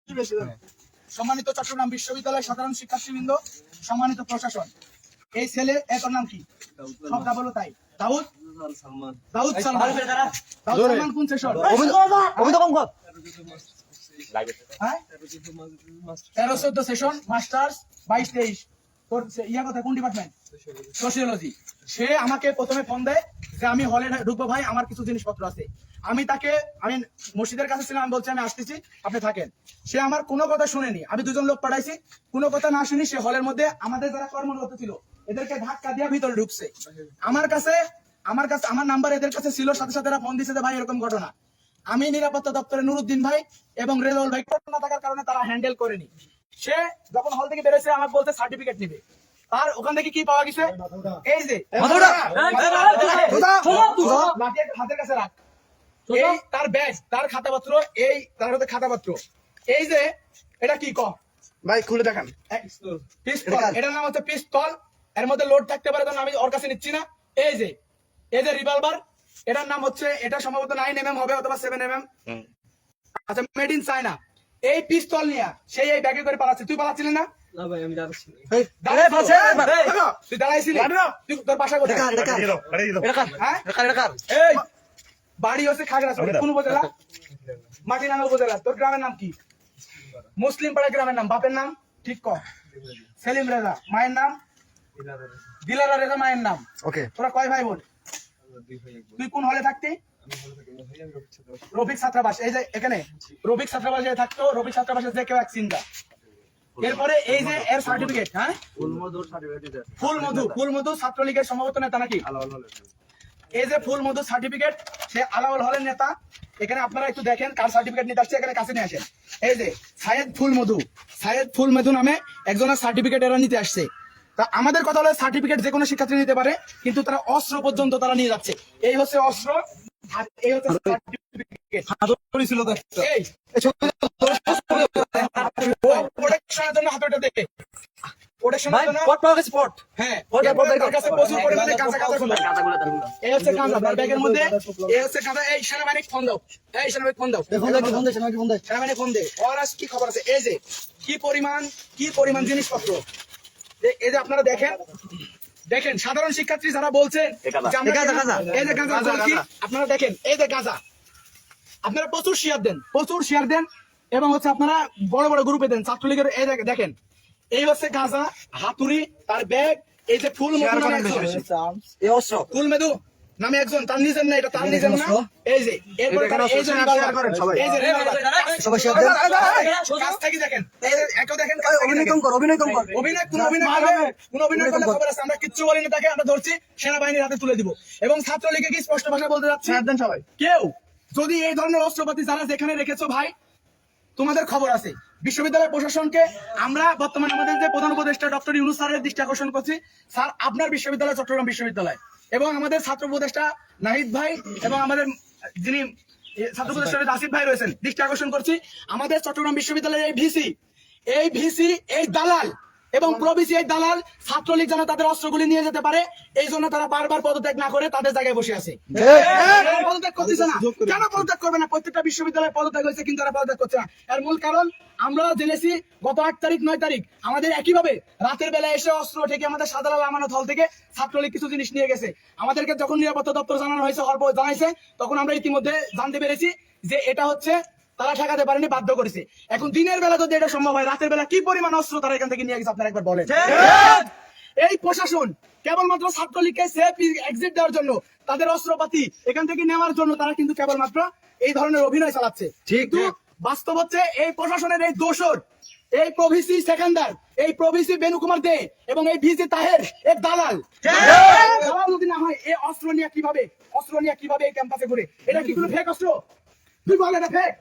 সম্মানিত চট্টগ্রাম বিশ্ববিদ্যালয় সাধারণ শিক্ষার্থীবৃন্দ, সম্মানিত প্রশাসন, এই ছেলে এর নাম কি? সব বলো তাই। দাউদ সালমান। দাউদ সালমান কোন সেশন? 13-14 session, masters 22-23। তোর ইয়া কথা কোন ডিপার্টমেন্ট? সোশিওলজি। সে আমাকে প্রথমে ফোন দেয় যে আমি হলে ঢুকবো ভাই, আমার কিছু জিনিসপত্র আছে। আমি মসজিদের কাছে ছিলাম, আমি বলছি আমি আসতেছি, আপনি থাকেন। সে আমার কোনো কথা শুনেনি। আমি দুজন লোক পাঠাইছি, কোনো কথা না শুনি সে হলের মধ্যে আমাদের যারা কর্মরত ছিল এদেরকে ধাক্কা দিয়ে ভিতরে ঢুকছে। আমার কাছে আমার নাম্বার এদের কাছে ছিল, সাথে সাথে এরা ফোন দিছে যে ভাই এরকম ঘটনা। আমি নিরাপত্তা দপ্তরে নুরুদ্দিন ভাই এবং রেজাউল ভাই ঘটনা থাকার কারণে তারা হ্যান্ডেল করেনি। সে যখন হল থেকে বেরোছে আমাকে বলতে সার্টিফিকেট নিবে। তার ওখান থেকে কি পাওয়া গেছে? এই যে হাতের কাছে রাখ, এই তার ব্যাগ, তার খাতাপত্র, এই তার হাতে খাতাপত্র। এই যে এটা কি ক ভাই খুলে দেখান। পিস্তল, এটার নাম হচ্ছে পিস্তল। এর মধ্যে লোড থাকতে পারে, আমি ওর কাছে নিচ্ছি না। এই যে রিভলভার, এটার নাম হচ্ছে, এটা সম্ভবত 9mm হবে অথবা 7mm। আচ্ছা, মেড ইন চায়না। এই পিস্তল নিয়ে সেই এই ব্যাগে করে পালাচ্ছে। তুই পালাচ্ছিলি না? তুই দাঁড়াইছিলি? তোর বাসা কোথায়? বাড়ি হচ্ছে খাগড়াছড়ি। কোন উপজেলা? মাটিরাঙ্গা উপজেলা। তোর গ্রামের নাম কি? মুসলিম পাড়া গ্রামের নাম। বাপের নাম ঠিক কর। সেলিম রেজা। মায়ের নাম? দিলারা রেজা মায়ের নাম। ওকে। তোরা কয় ভাই বোন? তুই কোন হলে থাকতি? রফিক ছাত্রাবাস। এই যে এখানে রফিক ছাত্রাবাসে থাকতো। রফিক ছাত্রাবাসে যে কেউ এক চিন্তা। এরপরে এই যে এর সার্টিফিকেট, হ্যাঁ, ফুল মধু ছাত্রলীগের সম্ভবত নেতা নাকি? এই যে ফুল মধু সার্টিফিকেট, সে আলাউল হলের নেতা। এখানে আপনারা একটু দেখেন কার সার্টিফিকেট নিতে আসছে, এখানে কাছে নিয়ে আসেন। এই যে সাইয়েদ ফুল মধু নামে একজনের সার্টিফিকেট এরা নিতে আসছে। তা আমাদের কথা হলো সার্টিফিকেট যে কোনো শিক্ষার্থী নিতে পারে, কিন্তু তারা অস্ত্র পর্যন্ত তারা নিয়ে যাচ্ছে। এই হচ্ছে অস্ত্র, আর এই হচ্ছে সার্টিফিকেট। প্রোটেকশনের জন্য হাতটা দেখে সেনাবাহিনীর ফোন দাও। এই সেনাবাহিনী ফোন দাও। কি খবর আছে? এই যে কি পরিমাণ জিনিসপত্র। এই যে আপনারা দেখেন সাধারণ শিক্ষার্থী যারা বলছেন আপনারা দেখেন, এই যে গাঁজা আপনারা প্রচুর শেয়ার দেন এবং হচ্ছে আপনারা বড় বড় গ্রুপে দেন ছাত্রলীগের। এই দেখেন, এই হচ্ছে গাঁজা, হাতুড়ি, তার ব্যাগ। এই যে ফুল মেদু নামে একজন, তার নিজের না, এটা তার নিজের না। এই যে এরপরে কাছ থেকে দেখেন, অভিনয় করলে খবর আছে। আমরা কিচ্ছু বলিনি তাকে, আমরা ধরছি, সেনাবাহিনীর হাতে তুলে দিব। এবং ছাত্রলীগকে কি স্পষ্ট ভাষায় বলতে যাচ্ছি, সবাই কেউ যদি এই ধরনের অস্ত্রপাতি যারা যেখানে রেখেছো ভাই, তোমাদের খবর আছে। বিশ্ববিদ্যালয় প্রশাসনকে আমরা বর্তমানে আমাদের যে প্রধান উপদেষ্টা ডক্টর ইউনূস স্যারের দৃষ্টি আকর্ষণ করছি। স্যার, আপনার বিশ্ববিদ্যালয় চট্টগ্রাম বিশ্ববিদ্যালয় এবং আমাদের ছাত্র উপদেষ্টা নাহিদ ভাই এবং আমাদের যিনি ছাত্র উপদেষ্টা আসিফ ভাই রয়েছেন, দৃষ্টি আকর্ষণ করছি। আমাদের চট্টগ্রাম বিশ্ববিদ্যালয়ের এই ভিসি এই দালাল এবং প্রভিসি এই দালাল ছাত্রলীগ যেন তাদের অস্ত্রগুলি নিয়ে যেতে পারে, এই জন্য তারা বারবার পদত্যাগ না করে তাদের জায়গায় বসে আছে। পদত্যাগ করতেছে না কেন? পদত্যাগ করবে না? প্রত্যেকটা বিশ্ববিদ্যালয়ে পদত্যাগ হয়েছে, কিন্তু তারা পদত্যাগ করছে না। এর মূল কারণ আমরা জেনেছি গত 8 তারিখ 9 তারিখ আমাদের একইভাবে রাতের বেলা এসে অস্ত্র থেকে আমাদের সাধারণ আমানত হল থেকে ছাত্রলীগ কিছু জিনিস নিয়ে গেছে। আমাদেরকে যখন নিরাপত্তা দপ্তর জানানো হয়েছে, জানাইছে, তখন আমরা ইতিমধ্যে জানতে পেরেছি যে এটা হচ্ছে তারা ঠেকাতে পারেনি, বাধ্য করেছে। এখন দিনের বেলা যদি এটা সম্ভব হয়, রাতের বেলা কি পরিমাণ অস্ত্র তারা এখান থেকে নিয়ে গেছে আপনারা একবার বলেন। এই প্রশাসন কেবলমাত্র ছাত্রলীগকে সেফ এক্সিট দেওয়ার জন্য, তাদের অস্ত্রপাতি এখান থেকে নেওয়ার জন্য তারা কিন্তু কেবলমাত্র এই ধরনের অভিনয় চালাচ্ছে। কিন্তু বাস্তব হচ্ছে এই প্রশাসনের এই দোসর, এই প্রভিসি সেকেন্দার, এই প্রভিসি বেনু কুমার দে এবং এই ভিসি তাহের এক দালাল যদি না হয়, এই অস্ত্র নিয়ে কিভাবে এই ক্যাম্পাসে ঘুরে? এটা কি কোনো ফেক অস্ত্র? তুই বল এটা ফেক?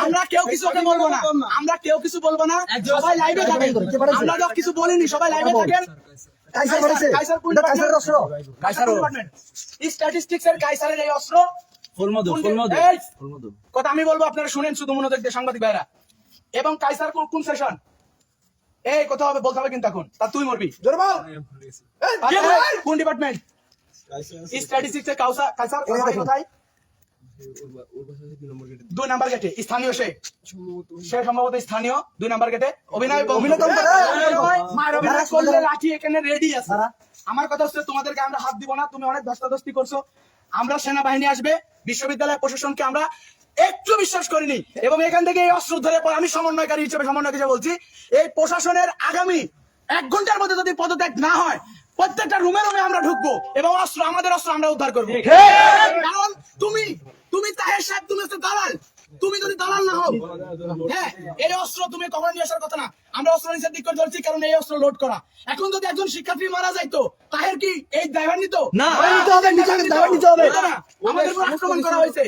আমরা কেউ কিছু বলবো না, সবাই লাইভে থাকেন। আমরা কিছু বলিনি, সবাই লাইভে থাকেন। কাইসারের এই অস্ত্র কথা আমি বলবো, আপনারা শুনেন শুধু মনোযোগ দিয়ে সাংবাদিক ভাইরা। এবং কাইসার কোন সেশন? এই কথা হবে বলতে হবে কিন্তু এখন। তা তুই মরবি কোন ডিপার্টমেন্ট? স্ট্যাটিস্টিক্সে কাউসার কোথায়? 2 নাম্বার গেটে স্থানীয় সে সম্ভবত স্থানীয় 2 নাম্বার গেটে অভিনয় করলে লাঠি এখানে রেডি আছে। আমার কথা হচ্ছে তোমাদেরকে আমরা হাত দিব না, তুমি অনেক ধস্তাধস্তি করছো। আমরা সেনাবাহিনী আসবে, বিশ্ববিদ্যালয় প্রশাসনকে আমরা একটু বিশ্বাস করিনি এবং এখান থেকে এই অস্ত্র ধরে আমি সমন্বয়কারী হিসেবে বলছি এই প্রশাসনের আগামী 1 ঘন্টার মধ্যে যদি পদত্যাগ না হয় প্রত্যেকটা রুমে রুমে আমরা ঢুকবো এবং আমাদের অস্ত্র আমরা উদ্ধার করবো। কারণ তুমি তাহের সাহেব, তুমি হচ্ছে দালাল। তুমি যদি দালাল না হও, হ্যাঁ, এই অস্ত্র তুমি কখনো নিয়ে আসার কথা না। আমরা অস্ত্র নিষেধ দিক করে ধরছি কারণ এই অস্ত্র লোড করা। এখন যদি একজন শিক্ষার্থী মারা যাইতো তাহের কি এই ড্রাইভার নিত না? আমাদের উপর আক্রমণ করা হয়েছে।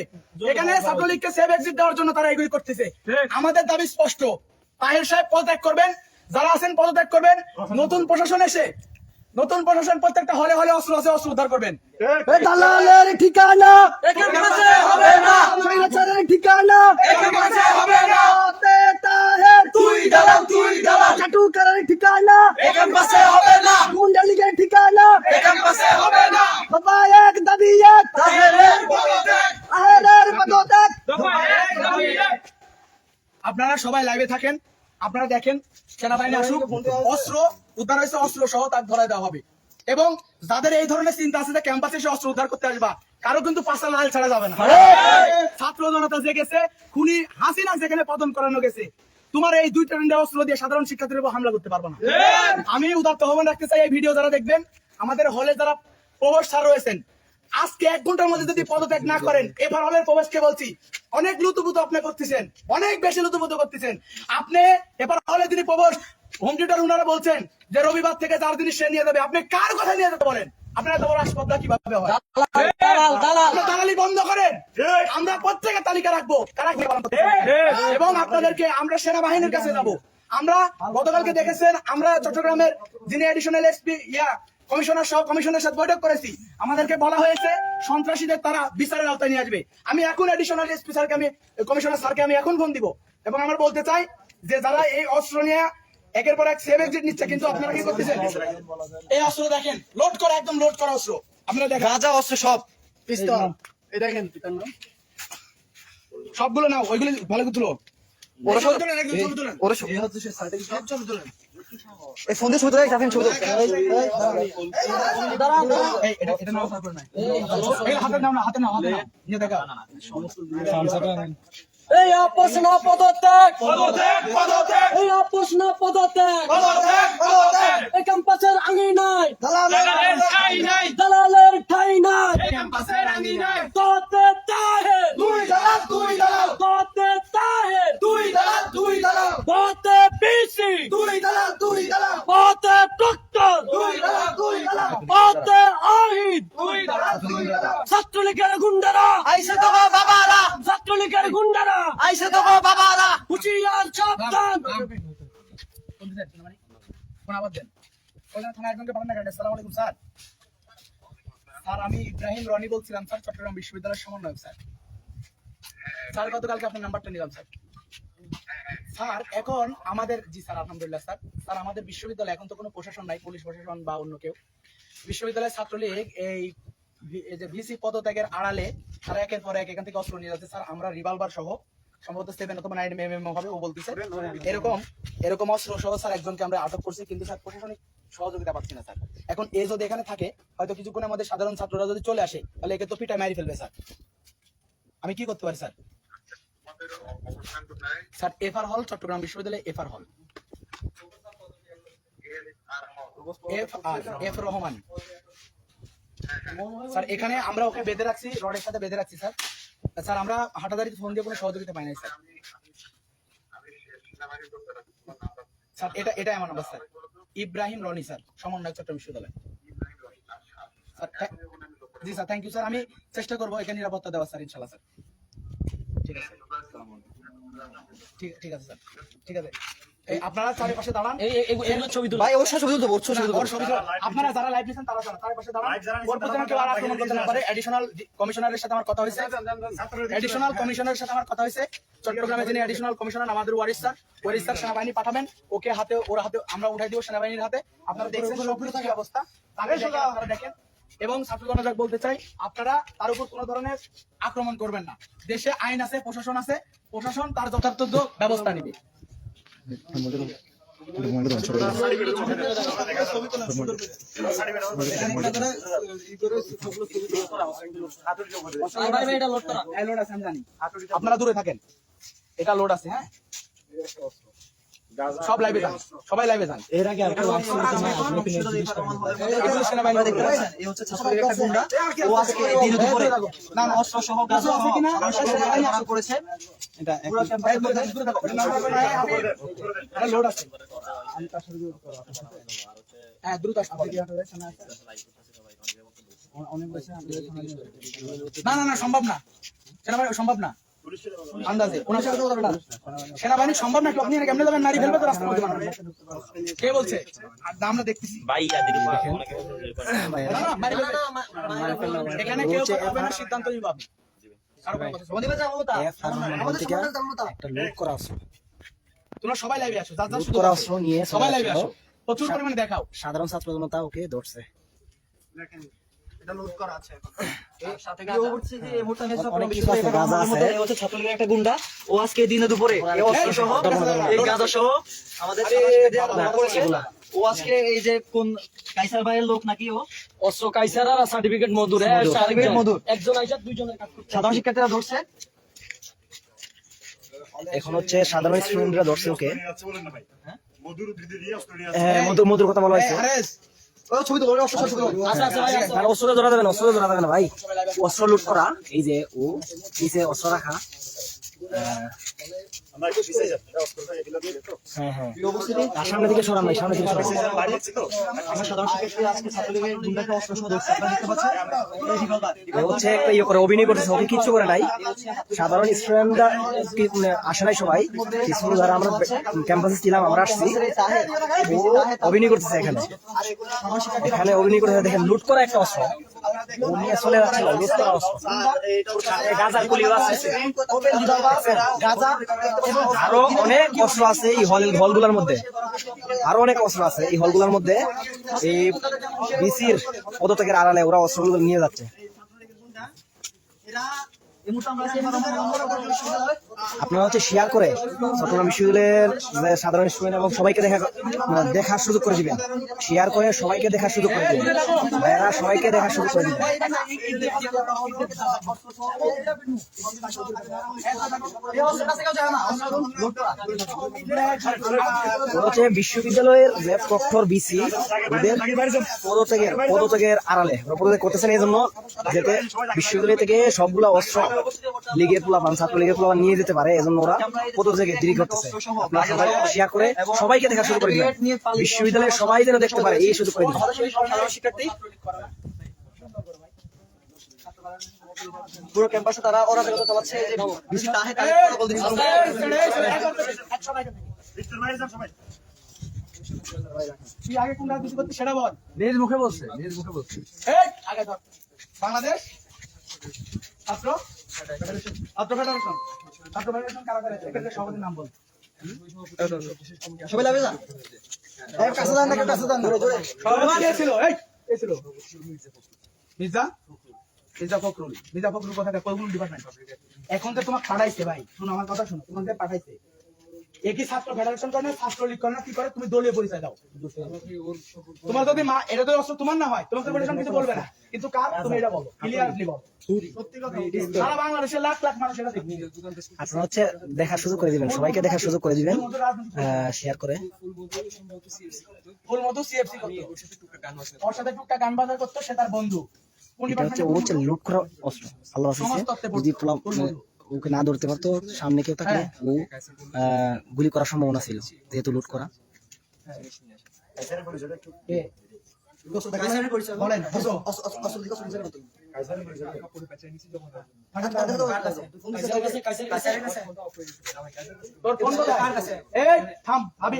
এখানে ছাত্রলীগকে সেভ এক্সিট দেওয়ার জন্য তারা এগুলি করতেছে। আমাদের দাবি স্পষ্ট, তাহের সাহেব পদত্যাগ করবেন, যারা আছেন পদত্যাগ করবেন। নতুন প্রশাসন এসে প্রত্যেকটা হলে হলে অস্ত্র আছে, অস্ত্র উদ্ধার করবেন। দালালের ঠিকানা এখান কাছে হবে না, স্বৈরাচারের ঠিকানা এখান কাছে হবে না। তাহের তুই দালাল, তুই দালাল, চাটুকারের ঠিকানা এখান কাছে হবে না, গুন্ডা লীগের ঠিকানা এখান কাছে হবে না। দফা এক দাবি এক, তাহেরের পদত্যাগ, তাহেরের পদত্যাগ। আপনারা সবাই লাইভে থাকেন, আপনারা দেখেন সেনাবাহিনী আসুক, অস্ত্র উদ্ধার হয়েছে, অস্ত্র সহ তার ধরায় দেওয়া হবে। এবং যাদের এই ধরনের চিন্তা আছে যে ক্যাম্পাসে এসে অস্ত্র উদ্ধার করতে আসবা, কারো কিন্তু পাশা লাল ছাড়া যাবে না। ছাত্র জনতা যে গেছে, খুনি হাসিনা যেখানে পতন করানো গেছে, তোমার এই 2টা অস্ত্র দিয়ে সাধারণ শিক্ষার্থীদের উপর হামলা করতে পারবো না। আমি উদাত্ত আহ্বান রাখতে চাই, এই ভিডিও যারা দেখবেন, আমাদের হলে যারা প্রবেশ স্যার রয়েছেন, আজকে 1 ঘন্টার মধ্যে যদি পদত্যাগ না করেন, এবার হলের প্রবেশকে বলছি অনেক লুতুপুতু আপনি করতেছেন, অনেক বেশি লুতুপুতু করতেছেন। আপনি এবার হলে তিনি প্রবেশ হোম টিউটর উনারা বলছেন যে রবিবার থেকে 4 দিন সে নিয়ে যাবে, আপনি কার কথা নিয়ে যেতে বলেন? আপনারা তো রাষ্ট্রপতি কিভাবে হয়? দালালি বন্ধ করেন। আমরা প্রত্যেকের তালিকা রাখবো কারা কি পালন করতে এবং আপনাদেরকে আমরা সেনাবাহিনীর কাছে যাব। আমরা গতকালকে দেখেছেন, আমরা চট্টগ্রামের যিনি এডিশনাল এসপি কমিশনার সহ কমিশনের সাথে বৈঠক করেছি। আমাদেরকে বলা হয়েছে সন্ত্রাসীদের তারা বিচারের আওতায় নিয়ে আসবে। আমি এখন এডিশনাল এসপি স্যারকে কমিশনার স্যারকে আমি এখন ফোন দিব এবং আমরা বলতে চাই যে যারা এই অস্ত্র নিয়ে একের পর এক সেভ এক্সিট নিচ্ছে, কিন্তু আপনারা কি করতেছেন? এই অস্ত্র দেখেন, লোড করা, একদম লোড করা অস্ত্র। আপনারা দেখেন গাঁজা অস্ত্র, সব পিস্তল, এই দেখেন সবগুলো নাও, ওইগুলো ভালো করে তুলো। ওরা সব তুলেন, একদম ছবি তুলেন। ওরা সব হচ্ছে সার্টিফিকেট ছবি তুলেন। এই ফোন দিয়ে ছবি তোলা, ছবি তোলা। এই এটা নাও, তারপর না এই হাতে নাও, না হাতে নাও, হাতে নাও, নিয়ে দেখা এই আপোষ না পদত্যাগ, পদত্যাগ, পদত্যাগ, এই আপোষ না পদত্যাগ, পদত্যাগ, পদত্যাগ। এই ক্যাম্পাসের আঙিনায় দালালের ঠাঁই নাই, দালালের ঠাঁই নাই। ক্যাম্পাসের আঙিনায় তোতে তাহের, তুই দালাল, তুই দালাল, তোতে তাহের, তুই দালাল, তুই দালাল, তোতে পিসি, তুই দালাল, তুই দালাল, তোতে ডক্টর, তুই দালাল, তুই দালাল, তোতে আহিদ। তুই দালাল, তুই দালাল। ছাত্রলীগের গুন্ডারা আইসা তো গো বাবারা, ছাত্রলীগের গুন্ডারা আইসা তো গো বাবারা। হুঁশিয়ার সাবধান। ফোন আবার দেন। ওইখানে থানা একজনকে পাঠান না কেন? আসসালামু আলাইকুম স্যার। স্যার আমি ইব্রাহিম রনি বলছিলাম স্যার, চট্টগ্রাম বিশ্ববিদ্যালয়ের সমন্বয়ক স্যার। স্যার গতকালকে আপনার নাম্বারটা নিলাম স্যার। স্যার এখন আমাদের, জি স্যার আলহামদুলিল্লাহ স্যার। স্যার আমাদের বিশ্ববিদ্যালয়ে এখন তো কোনো প্রশাসন নাই, পুলিশ প্রশাসন বা অন্য কেউ। বিশ্ববিদ্যালয়ের ছাত্রলীগ এই যে ভিসি পদত্যাগের আড়ালে তারা একের পর এক এখান থেকে অস্ত্র নিয়ে যাচ্ছে স্যার। আমরা রিভলভার সহ সম্ভবত 7 অথবা 9 mm হবে ও বলতেছে, এরকম অস্ত্র সহ স্যার একজনকে আমরা আটক করছি, কিন্তু স্যার প্রশাসনিক সহযোগিতা পাচ্ছি না স্যার। এখন এ যদি এখানে থাকে, হয়তো কিছুক্ষণ আমাদের সাধারণ ছাত্ররা যদি চলে আসে, তাহলে একে তো পিটায় মারি ফেলবে স্যার। আমি কি করতে পারি স্যার? স্যার এফআর হল, চট্টগ্রাম বিশ্ববিদ্যালয় এফআর হল, এফ রহমান স্যার। এখানে আমরা ওকে বেঁধে রাখছি, রডের সাথে বেঁধে রাখছি স্যার। স্যার আমরা হাটাদারিতে ফোন দিয়ে কোনো সহযোগিতা পাই নাই স্যার। স্যার এটা আমার number sir, Ibrahim Roni sir, সমন্বয়ক চট্টগ্রাম বিশ্ববিদ্যালয়। জি স্যার, থ্যাংক ইউ স্যার। আমি চেষ্টা করবো এখানে নিরাপত্তা দেওয়া স্যার, ইনশাল্লাহ স্যার। ঠিক আছে, ঠিক আছে স্যার, ঠিক আছে। আপনারা চারিপাশে দাঁড়ান, ছবি তুল ভাই, অবশ্যই ছবি তুলতে, আপনারা যারা লাইভ নিছেন তারা চারিপাশে দাঁড়ান। ওর প্রতি কেউ আর আক্রমণ করতে না পারে। এডিশনাল কমিশনারের সাথে আমার কথা হয়েছে, চট্টগ্রামে যিনি এডিশনাল কমিশনার আমাদের ওয়ারিস স্যার সেনাবাহিনী পাঠাবেন, ওকে হাতে, ওর হাতে আমরা উঠাই দিব সেনাবাহিনীর হাতে। আপনারা দেখছেন সবকিছু কি অবস্থা, আপনারা দেখেন এবং ছাত্র জনতাকে বলতে চাই, আপনারা তার উপর কোনো ধরনের আক্রমণ করবেন না। দেশে আইন আছে, প্রশাসন আছে, প্রশাসন তার যথার্থ ব্যবস্থা নেবে। আপনারা দূরে থাকেন, এটা লোড আছে। হ্যাঁ, সব লাইভে যান, সবাই লাইভে যান। এর আগে একটা লাইভ ছিল যে এগুলো সেনাবাহিনী দেখতে পাচ্ছেন? এই হচ্ছে ছাত্রলীগের একটা গুন্ডা। ও আজকে এই দিনে দুপুরে না, না, অস্ত্র সহ গাছ সহ আমার সাথে ধরা করেছে। এটা পুরো ক্যাম্পাস লোড আছে। হ্যাঁ, দ্রুত আসুন। না, না, না, সম্ভব না, সেনাবাহিনী সম্ভব না। আন্দাজে ওনার সাথে কথা বলবেন না। সেনাবাহিনী সম্ভব না। আপনি কেমনে যাবেন? নারী ফেলবে তো রাস্তার মধ্যে মানুষ। কে বলছে? আর আমরা দেখতেছি। না, না, মারি ফেলবে। এখানে কেউ কথা বলবে না, সিদ্ধান্ত নিব আমি। কারো কোনো কথা শুনবো না। একটা লুট করা আছে। তোমরা সবাই লাইভে আসো, যা যা লুট শুধু করা অস্ত্র নিয়ে সবাই লাইভে আসো, প্রচুর পরিমাণে দেখাও। সাধারণ ছাত্র জনতা ওকে ধরছে। অনেক কিছু আছে, গাঁজা আছে। ছাত্রলীগের একটা গুন্ডা, ও আজকে দিনে দুপুরে এই অস্ত্র সহ এই গাঁজা সহ আমাদের ধরা করেছে। ও আজকে এই যে কোন কাইসার ভাইয়ের লোক নাকি, ও অস্ত্র কাইসার আর সার্টিফিকেট মধুর, সার্টিফিকেট মধুর একজন আইসা দুইজনের কাজ করছে। সাধারণ শিক্ষার্থীরা ধরছে। এখন হচ্ছে সাধারণ স্টুডেন্টরা ধরছে ওকে। হ্যাঁ, মধুর কথা বলা হয়েছে। আচ্ছা আচ্ছা ভাই, আচ্ছা। আর অস্ত্র ধরা যাবে না, অস্ত্র ধরা যাবে না ভাই। অস্ত্র লুট করা, এই যে ও নিচে অস্ত্র রাখা। হ্যাঁ, হ্যাঁ, আর সামনে দিকে সরান নাই, সামনে দিকে সরান। আমরা সাধারণ শিক্ষার্থী আজকে ছাত্রলীগের গুন্ডাকে অস্ত্র সহ ধরছে, আপনারা দেখতে পাচ্ছেন। ও হচ্ছে একটা ইয়ে করে অভিনয় করতেছে, ওকে কিচ্ছু করে নাই। সাধারণ স্টুডেন্টরা আসে নাই সবাই, কিছু যারা আমরা ক্যাম্পাসে ছিলাম আমরা আসছি। ও অভিনয় করতেছে এখানে, এখানে অভিনয় করতেছে। দেখেন লুট করা একটা অস্ত্র ও নিয়ে চলে যাচ্ছিল, লুট করা অস্ত্র। গাজার গুলিও আছে, গাজা এবং আরো অনেক অস্ত্র আছে এই হলগুলোর মধ্যে। আরো অনেক অস্ত্র আছে এই হলগুলোর মধ্যে। এই বিসির পদত্যাগের আড়ালে ওরা অস্ত্রগুলো নিয়ে যাচ্ছে। আপনারা হচ্ছে শেয়ার করে চট্টগ্রাম বিশ্ববিদ্যালয়ের সাধারণ স্টুডেন্ট এবং সবাইকে দেখার সুযোগ করে দিবেন। শেয়ার করে সবাইকে দেখার সুযোগ করে দিবেন, ভাইয়েরা সবাইকে দেখার সুযোগ করে দিবেন। হচ্ছে বিশ্ববিদ্যালয়ের যে প্রক্টর বিসি ওদের পদত্যাগের আড়ালে পদত্যাগ করতেছেন এই জন্য যাতে বিশ্ববিদ্যালয় থেকে সবগুলা অস্ত্র লীগের পোলাপান ছাত্রলীগের পোলাপান নিয়ে যেতে পারে, এজন্য ওরা পদত্যাগে দেরি করতেছে। আপনারা সবাই শেয়ার করে সবাইকে দেখা শুরু করে দিবেন, বিশ্ববিদ্যালয়ের সবাই যেন দেখতে পারে এই সুযোগ করে দিবেন। পুরো ক্যাম্পাসে তারা অরাজকতা চালাচ্ছে। তুই আগে কোন রাজনীতি করতে সেটা বল। নিজ মুখে বলছে, নিজ মুখে বলছে। এই আগে ধর। বাংলাদেশ ছাত্র ফেডারেশন, ছাত্র ফেডারেশন কারা করে? এখানে সভাপতির নাম বল। সবাই লাভে যান, কাছে যান, কাছে যান, ধরে ধরে সভাপতি ছিল এই ছিল মির্জা ফখরুল কোথায়? কোন ডিপার্টমেন্ট? এখন তো তোমাকে পাঠাইছে ভাই, শুনো আমার কথা শুনো, তোমাকে পাঠাইছে। একই ছাত্র ফেডারেশন করে না, ছাত্র লীগ করে না, কি করে? তুমি দলীয় পরিচয় দাও। তোমার যদি এটা তো অস্ত্র তোমার না হয়, তোমাকে ফেডারেশন কিছু বলবে না, কিন্তু কার? তুমি এটা বলো, ক্লিয়ারলি বলো। সারা বাংলাদেশের লাখ লাখ মানুষ এটা দেখবে। আপনারা হচ্ছে দেখার সুযোগ করে দিবেন, সবাইকে দেখার সুযোগ করে দিবেন শেয়ার করে। ফুল মধু সিএফসি করতো, ওর সাথে টুকটাক গান বাজার করতো, সে তার বন্ধু। এটা হচ্ছে ও হচ্ছে লুট করা অস্ত্র। আল্লাহ যদি ওকে না ধরতে পারতো, সামনে কেউ থাকলে ও গুলি করার সম্ভাবনা ছিল, যেহেতু লুট করা। বলেন তোর ফোন কোথায়? এই থাম ভাবি,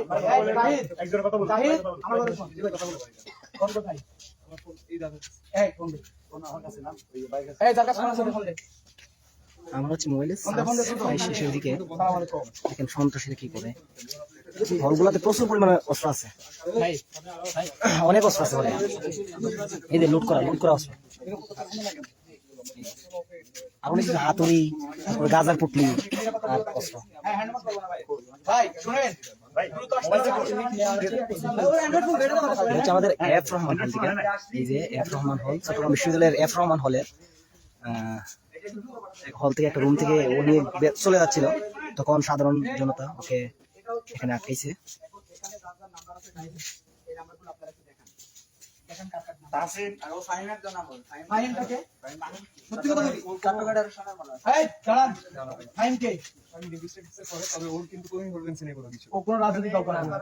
জাহিদ একজনের কথা বল। জাহিদ আমার কথা শুন, কথা বল। ফোন কোথায়? এই ফোন দে। ফোন আমার কাছে না, ওই বাইক আছে। এই যার কাছে ফোন আছে ফোন দে। আমরা হচ্ছে মোবাইলে শেষের দিকে দেখেন সন্ত্রাসীরা কি করে। হলগুলোতে প্রচুর পরিমাণে অস্ত্র আছে, ভাই অনেক অস্ত্র আছে হলে। এই যে লুট করা অস্ত্র, আর অনেক কিছু হাতুড়ি, তারপরে গাজার পুটলি আর অস্ত্র। ভাই শুনেন এটা হচ্ছে আমাদের এফ রহমান হল থেকে। এই যে এফ রহমান হল, চট্টগ্রাম বিশ্ববিদ্যালয়ের এফ রহমান হলের হল থেকে একটা রুম থেকে উনি চলে যাচ্ছিল, তখন সাধারণ জনতা ওকে এখানে আটকাইছে। সত্যি কথা বলি, এই দাঁড়ান, ফাইন কে? ও কোনো রাজনৈতিক দল করে না।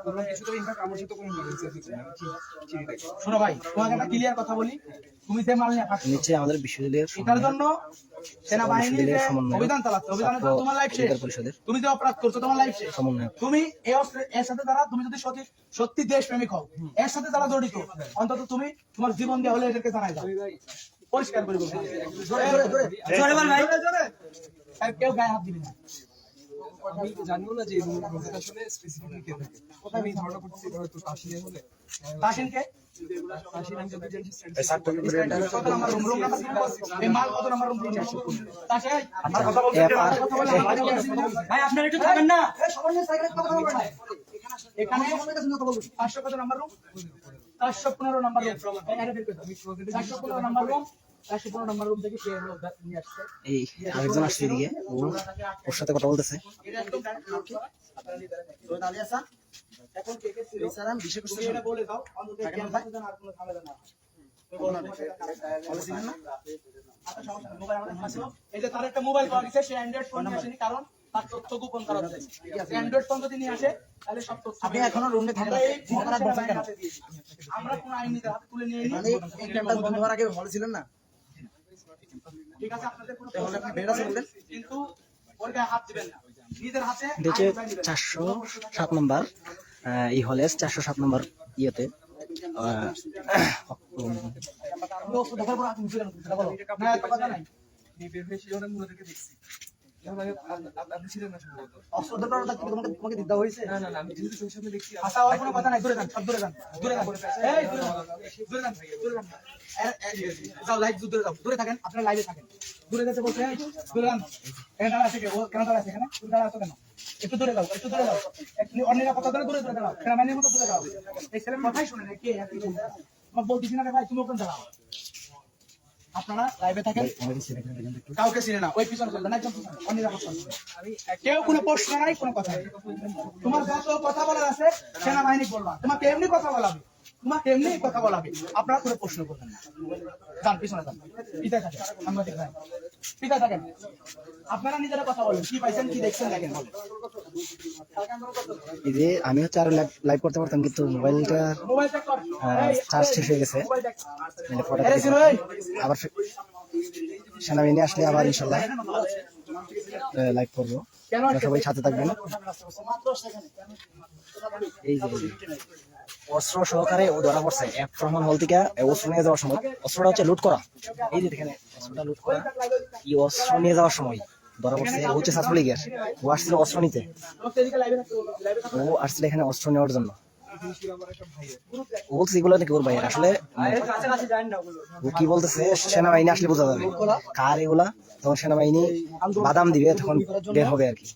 শোনো ভাই, তোমাকে একটা ক্লিয়ার কথা বলি, তুমি যে মাল নিয়ে থাকছো, নিচে আমাদের বিশ্ববিদ্যালয়ের এটার জন্য সেনাবাহিনীর যে সমন্বয়ক, অভিযান চালাচ্ছে, অভিযানের জন্য তোমার লাইফ শেষ। অধিকার পরিষদের তুমি যে অপরাধ করছো তোমার লাইফ শেষ। সমন্বয়ক। তুমি এর সাথে দ্বারা তুমি যদি সত্যি দেশপ্রেমিক হও, এর সাথে যারা জড়িত, অন্তত তুমি তোমার জীবন দিয়ে হলে এদেরকে জানাই দাও, পরিষ্কার করে বলবো। জোরে বল ভাই, আর কেউ গায়ে হাত দিবি না। আমি জানিও না যে এই রোগটা আসলে স্পেসিফিকলি কে থাকে। আমি ধারণা করছি এটা হয়তো কাশিনে হলে তাসিনকে কাশিন আমি যদি জানি কত নাম্বার রুম নাম্বার এই মাল কত নাম্বার রুম তাসে আমার কথা বলতে ভাই আপনারা একটু থাকেন না, সবার নিয়ে সাইকেলে কথা বলবেন না। এখানে 500 কত number room? 415 number room. 415 number room, 415 number room থেকে সে নিয়ে আসছে। এই আরেকজন আসছে এদিকে, ওর সাথে কথা বলতেছে। এটা একদম ডাইরেক্ট এখন কে কে ছিল স্যার, আমি বিশেষ করে এটা বলে দাও, অন্তত ক্যাম্পাসে যেন আর কোনো ঝামেলা না হয়। এই যে তার একটা মোবাইল পাওয়া গেছে, সে অ্যান্ড্রয়েড ফোন নিয়ে আসেনি, কারণ তার তথ্য গোপন করা হচ্ছে। অ্যান্ড্রয়েড ফোন যদি নিয়ে আসে তাহলে সব তথ্য আপনি এখনো রুমে থাকেন, আমরা কোন আইন নিতে হাতে তুলে নিয়ে নিই। এই ক্যাম্পাস বন্ধ হওয়ার আগে ভালো ছিলেন না, ঠিক আছে? আপনাদের কোনো তাহলে আপনি বের আছে বলেন, কিন্তু ওর গায়ে হাত দিবেন না, নিজের হাতে। দেখে 407 নম্বর এই হলে 407 নম্বর ইয়েতে বের হয়ে সেই অনেক মূলদেরকে দেখছি। এখন আমি আপনি ছিলেন না সম্ভবত। তোমাকে দিতে হয়েছে। না না না, আমি যেহেতু চোখের সামনে দেখছি। আচ্ছা, আর কোনো কথা নাই, দূরে যান, সব দূরে যান, দূরে যান, এই দূরে যান, দূরে যান, দূরে যান। যাও লাইভ দূরে যাও, দূরে থাকেন, আপনারা লাইভে থাকেন, দূরে যেতে বলছেন, দূরে যান। এখানে দাঁড়া আছে কে? ও কেন দাঁড়া আছে এখানে? তুমি দাঁড়া আছো কেন? একটু দূরে যাও, একটু দূরে যাও, একটু অন্যের কথা ধরে দূরে দাঁড়াও, সেনাবাহিনীর মতো দূরে দাঁড়াও। এই ছেলের কথাই শুনে না, কে একটু তোমার বলতেছি না রে ভাই, তুমি ওখানে দাঁড়াও। আপনারা লাইভে থাকেন, কাউকে চিনে না, ওই পিছনে চলবেন, একদম পিছনে, অনিরাপদ চলবে। কেউ কোনো প্রশ্ন নাই, কোনো কথা নাই। তোমার যত কথা বলার আছে সেনাবাহিনী বলবা, তোমাকে এমনি কথা বলাবে, তোমাকে এমনি কথা বলাবে, আপনারা কোনো প্রশ্ন করবেন না। যান পিছনে যান, পিতায় থাকেন, সাংবাদিক ভাই পিতায় থাকেন, আপনারা নিজেরা কথা বলেন, কি পাইছেন কি দেখছেন দেখেন। এই যে আমি হচ্ছে আরো লাইভ করতে পারতাম, কিন্তু মোবাইলটা মোবাইল চেক কর, চার্জ শেষ হয়ে গেছে। Mobile check. মানে ফটো আরে ছিল এই আবার সেনাবাহিনী আসলে আবার ইনশাল্লাহ লাইভ করবো, কেন সবাই সাথে থাকবেন। এই যে অস্ত্র সহকারে ও ধরা পড়ছে এফ রহমান হল থেকে অস্ত্র নিয়ে যাওয়ার সময়। অস্ত্রটা হচ্ছে লুট করা, এই যে এখানে অস্ত্রটা লুট করা। এই অস্ত্র নিয়ে যাওয়ার সময় ধরা পড়ছে, ও হচ্ছে ছাত্রলীগের। ও আসছিল অস্ত্র নিতে, ও আসছিল এখানে অস্ত্র নেওয়ার জন্য। ও বলছে এগুলো নাকি ওর ভাইয়ের। আসলে ও কি বলতেছে, সেনাবাহিনী আসলে বোঝা যাবে কার এগুলা, তখন সেনাবাহিনী বাদাম দিবে, তখন বের হবে আর কি।